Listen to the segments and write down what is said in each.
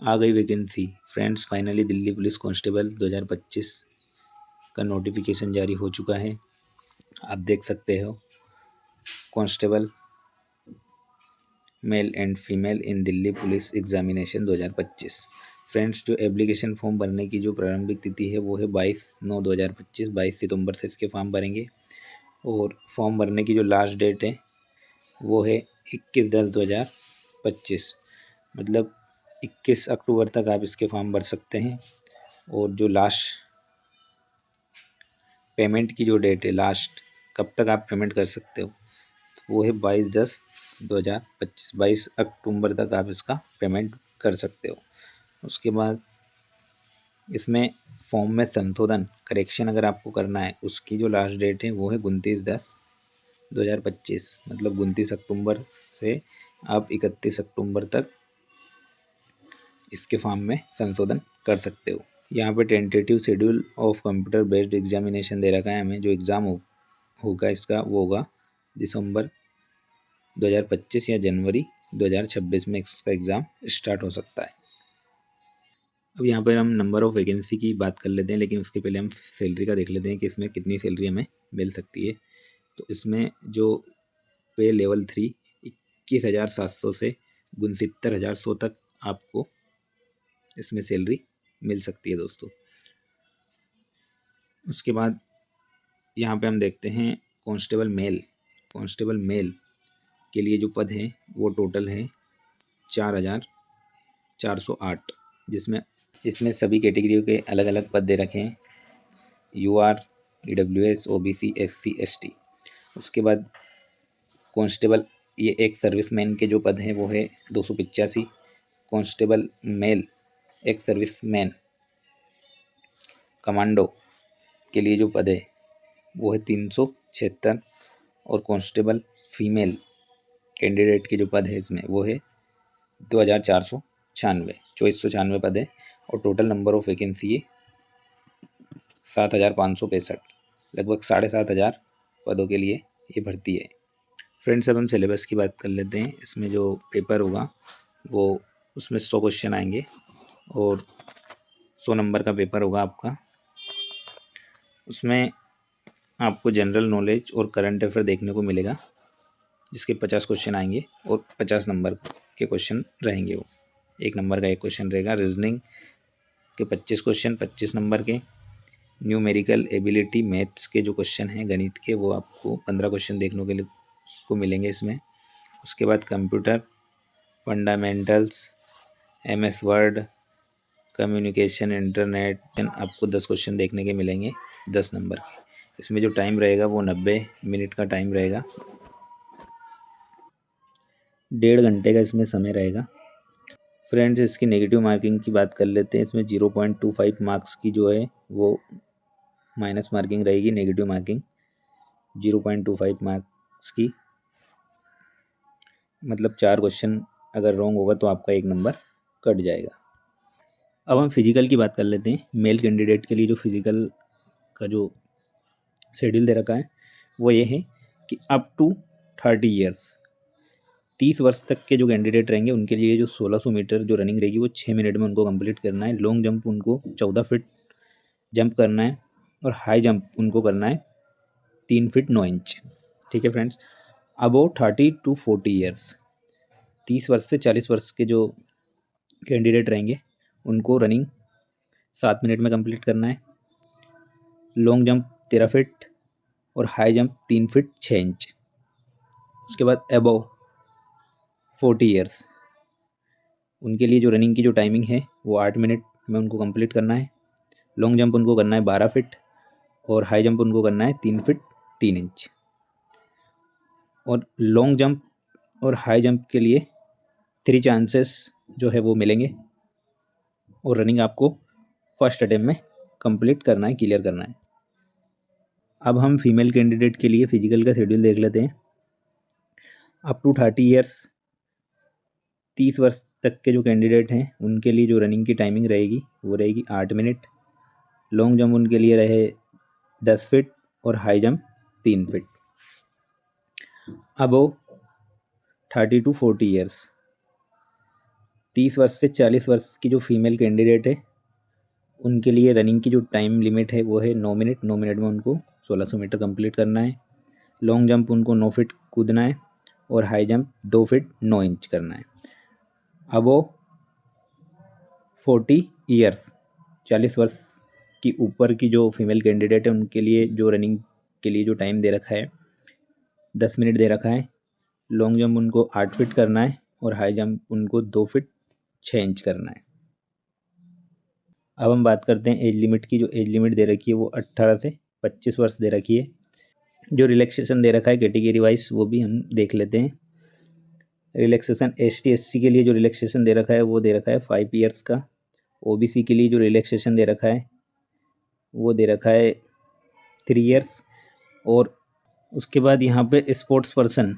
आ गई vacancy friends. Finally Delhi police constable 2025 का notification जारी हो चुका है। आप देख सकते हो constable male and female in Delhi police examination 2025। Friends, जो एप्लीकेशन फॉर्म भरने की जो प्रारंभिक तिथि है वो है 22/9/2025। 22 सितंबर से इसके फॉर्म भरेंगे और फॉर्म भरने की जो लास्ट डेट है वो है 21/10/2025। मतलब 21 अक्टूबर तक आप इसके फॉर्म भर सकते हैं। और जो लास्ट पेमेंट की जो डेट है, लास्ट कब तक आप पेमेंट कर सकते हो, वो है 22/10/2025। 22 अक्टूबर तक आप इसका पेमेंट कर सकते हो। उसके बाद इसमें फॉर्म में संशोधन करेक्शन अगर आपको करना है, उसकी जो लास्ट डेट है वो है 29/10/2025। मतलब 29 अक्टूबर से आप 31 अक्टूबर तक इसके फॉर्म में संशोधन कर सकते हो। यहाँ पे tentative schedule of computer based examination दे रखा है हमें। जो एग्ज़ाम होगा इसका वो होगा दिसंबर 2025 या जनवरी 2026 में इसका एग्ज़ाम स्टार्ट हो सकता है। अब यहाँ पर हम नंबर ऑफ़ वैकेंसी की बात कर लेते हैं, लेकिन उसके पहले हम सैलरी का देख लेते हैं कि इसमें कितनी सैलरी हमें मिल सकती है। तो इसमें जो पे लेवल 3 21,700 से 69,100 तक आपको इसमें सैलरी मिल सकती है दोस्तों। उसके बाद यहाँ पे हम देखते हैं कांस्टेबल मेल के लिए जो पद हैं वो टोटल है 4,408, जिसमें सभी कैटेगरियों के अलग अलग पद दे रखे हैं। UR, EWS, OBC, SC, ST। उसके बाद कांस्टेबल ये एक सर्विसमैन के जो पद हैं वो है 285। कांस्टेबल मेल एक सर्विसमैन कमांडो के लिए जो पद है वो है 376। और कांस्टेबल फीमेल कैंडिडेट के जो पद है इसमें वो है 2496 पद है। और टोटल नंबर ऑफ वैकेंसी है 7,565। लगभग 7,500 पदों के लिए ये भर्ती है। फ्रेंड्स, अब हम सिलेबस की बात कर लेते हैं। इसमें जो पेपर होगा वो उसमें 100 क्वेश्चन आएंगे और 100 नंबर का पेपर होगा आपका। उसमें आपको जनरल नॉलेज और करंट अफेयर देखने को मिलेगा, जिसके 50 क्वेश्चन आएंगे और 50 नंबर के क्वेश्चन रहेंगे। वो 1 नंबर का 1 क्वेश्चन रहेगा। रीजनिंग के 25 क्वेश्चन 25 नंबर के। न्यूमेरिकल एबिलिटी मैथ्स के जो क्वेश्चन हैं गणित के, वो आपको 15 क्वेश्चन देखने के लिए को मिलेंगे इसमें। उसके बाद computer fundamentals, MS word, communication, internet, आपको 10 क्वेश्चन देखने के मिलेंगे 10 नंबर के। इसमें जो टाइम रहेगा वो 90 मिनट का टाइम रहेगा। 1.5 घंटे का इसमें समय रहेगा। फ्रेंड्स, इसकी नेगेटिव मार्किंग की बात कर लेते हैं। इसमें 0.25 मार्क्स की जो है वो माइनस मार्किंग रहेगी, नेगेटिव मार्किंग 0.25 मार्क्स की। मतलब 4 क्वेश्चन अगर रॉन्ग होगा तो आपका 1 नंबर कट जाएगा। अब हम फिजिकल की बात कर लेते हैं। मेल कैंडिडेट के लिए जो फिजिकल का जो शेड्यूल दे रखा है वो ये है कि अप टू 30 ईयर्स 30 वर्ष तक के जो कैंडिडेट रहेंगे उनके लिए जो 1600 मीटर जो रनिंग रहेगी वो 6 मिनट में उनको कंप्लीट करना है। लॉन्ग जंप उनको 14 फीट जंप करना है और हाई जंप उनको करना है 3 फीट 9 इंच। ठीक है फ्रेंड्स। अबव 30 टू 40 ईयर्स 30 वर्ष से 40 वर्ष के जो कैंडिडेट रहेंगे उनको रनिंग 7 मिनट में कंप्लीट करना है। लॉन्ग जंप 13 फीट और हाई जंप 3 फीट 6 इंच। उसके बाद अबव 40 ईयर्स उनके लिए जो रनिंग की जो टाइमिंग है वो 8 मिनट में उनको कंप्लीट करना है। लॉन्ग जंप उनको करना है 12 फीट और हाई जंप उनको करना है 3 फीट 3 इंच। और लॉन्ग जंप और हाई जंप के लिए 3 चांसेस जो है वो मिलेंगे और रनिंग आपको फर्स्ट अटेम्प्ट में कंप्लीट करना है, क्लियर करना है। अब हम फीमेल कैंडिडेट के लिए फिजिकल का शेड्यूल देख लेते हैं। अप टू 30 ईयर्स 30 वर्ष तक के जो कैंडिडेट हैं उनके लिए जो रनिंग की टाइमिंग रहेगी वो रहेगी 8 मिनट। लॉन्ग जंप उनके लिए रहे 10 फीट और high jump 3 feet. Above 30 to 40 years 30 वर्ष से 40 वर्ष की जो फीमेल कैंडिडेट है उनके लिए रनिंग की जो टाइम लिमिट है वो है 9 मिनट। 9 मिनट में उनको 1600 मीटर कंप्लीट करना है। लॉन्ग जंप उनको 9 फीट कूदना है और हाई जंप 2 फीट 9 इंच करना है। अब वो 40 ईयर्स 40 वर्ष की ऊपर की जो फीमेल कैंडिडेट है उनके लिए जो रनिंग के लिए जो टाइम दे रखा है 10 मिनट दे रखा है। लॉन्ग जंप उनको 8 फीट करना है और हाई जंप उनको 2 फीट 6 इंच करना है। अब हम बात करते हैं एज लिमिट की। जो एज लिमिट दे रखी है वो 18 से 25 वर्ष दे रखी है। जो रिलैक्सेशन दे रखा है कैटेगरी वाइज वो भी हम देख लेते हैं। रिलैक्सेशन ST SC के लिए जो रिलैक्सेशन दे रखा है वो दे रखा है 5 ईयर्स का। OBC के लिए जो रिलैक्सेशन दे रखा है वो दे रखा है 3 ईयर्स। और उसके बाद यहाँ पे स्पोर्ट्स पर्सन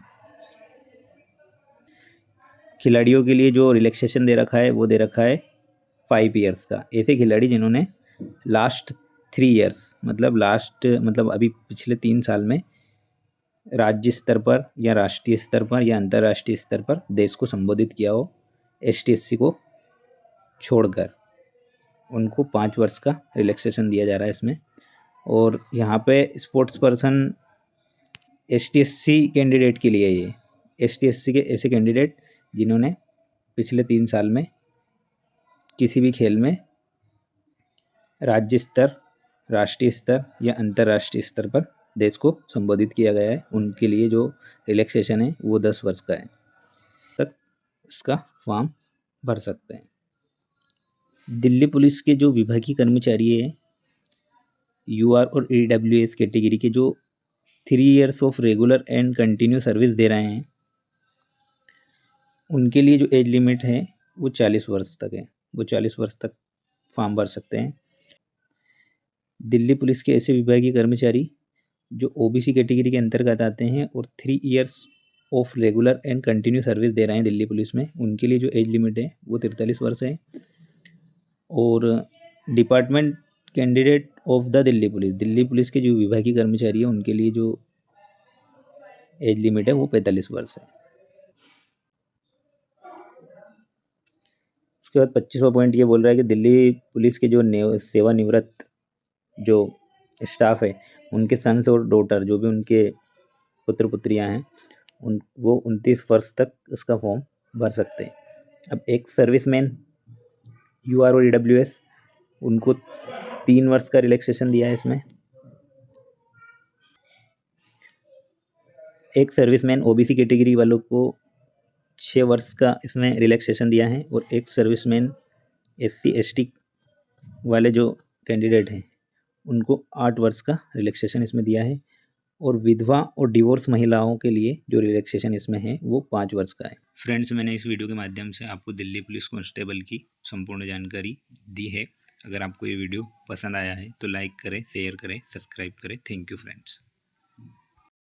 खिलाड़ियों के लिए जो रिलैक्सेशन दे रखा है वो दे रखा है 5 ईयर्स का। ऐसे खिलाड़ी जिन्होंने लास्ट 3 ईयर्स मतलब अभी पिछले 3 साल में राज्य स्तर पर या राष्ट्रीय स्तर पर या अंतर्राष्ट्रीय स्तर पर देश को संबोधित किया हो ST SC को छोड़कर, उनको 5 वर्ष का रिलैक्सेशन दिया जा रहा है इसमें। और यहाँ पे sports person ST SC candidate के लिए ये ST SC के ऐसे कैंडिडेट जिन्होंने पिछले 3 साल में किसी भी खेल में राज्य स्तर, राष्ट्रीय स्तर या अंतर्राष्ट्रीय स्तर पर देश को संबोधित किया गया है, उनके लिए जो रिलैक्सेशन है वो 10 वर्ष का है। तक इसका फॉर्म भर सकते हैं। दिल्ली पुलिस के जो विभागीय कर्मचारी है UR और EWS कैटेगरी के जो 3 years of regular and continue service दे रहे हैं उनके लिए जो एज लिमिट है वो 40 वर्ष तक है। वो 40 वर्ष तक फॉर्म भर सकते हैं। दिल्ली पुलिस के ऐसे विभागीय कर्मचारी जो OBC कैटेगरी के अंतर्गत आते हैं और 3 years of regular and continue service दे रहे हैं दिल्ली पुलिस में, उनके लिए जो एज लिमिट है वो 43 वर्ष है। और department candidate of the Delhi police के जो विभागीय कर्मचारी है उनके लिए जो एज लिमिट है वो 45 वर्ष है। उसके बाद 25वां पॉइंट ये बोल रहा है कि दिल्ली पुलिस के जो सेवानिवृत्त जो स्टाफ है उनके सन्स और डॉटर जो भी उनके पुत्र पुत्रियां हैं वो 29 वर्ष तक इसका फॉर्म भर सकते हैं। अब एक सर्विसमैन UR और EWS उनको 3 वर्ष का रिलैक्सेशन दिया है इसमें। एक सर्विसमैन OBC कैटेगरी वालों को 6 वर्ष का इसमें रिलैक्सेशन दिया है और एक सर्विसमैन SC ST वाले जो कैंडिडेट हैं उनको 8 वर्ष का रिलैक्सेशन इसमें दिया है। और विधवा और डिवोर्स महिलाओं के लिए जो रिलैक्सेशन इसमें है वो 5 वर्ष का है। फ्रेंड्स, मैंने इस वीडियो के माध्यम से आपको दिल्ली पुलिस कांस्टेबल की संपूर्ण जानकारी दी है। अगर आपको ये वीडियो पसंद आया है तो लाइक करें, शेयर करें, सब्सक्राइब करें। Thank you friends.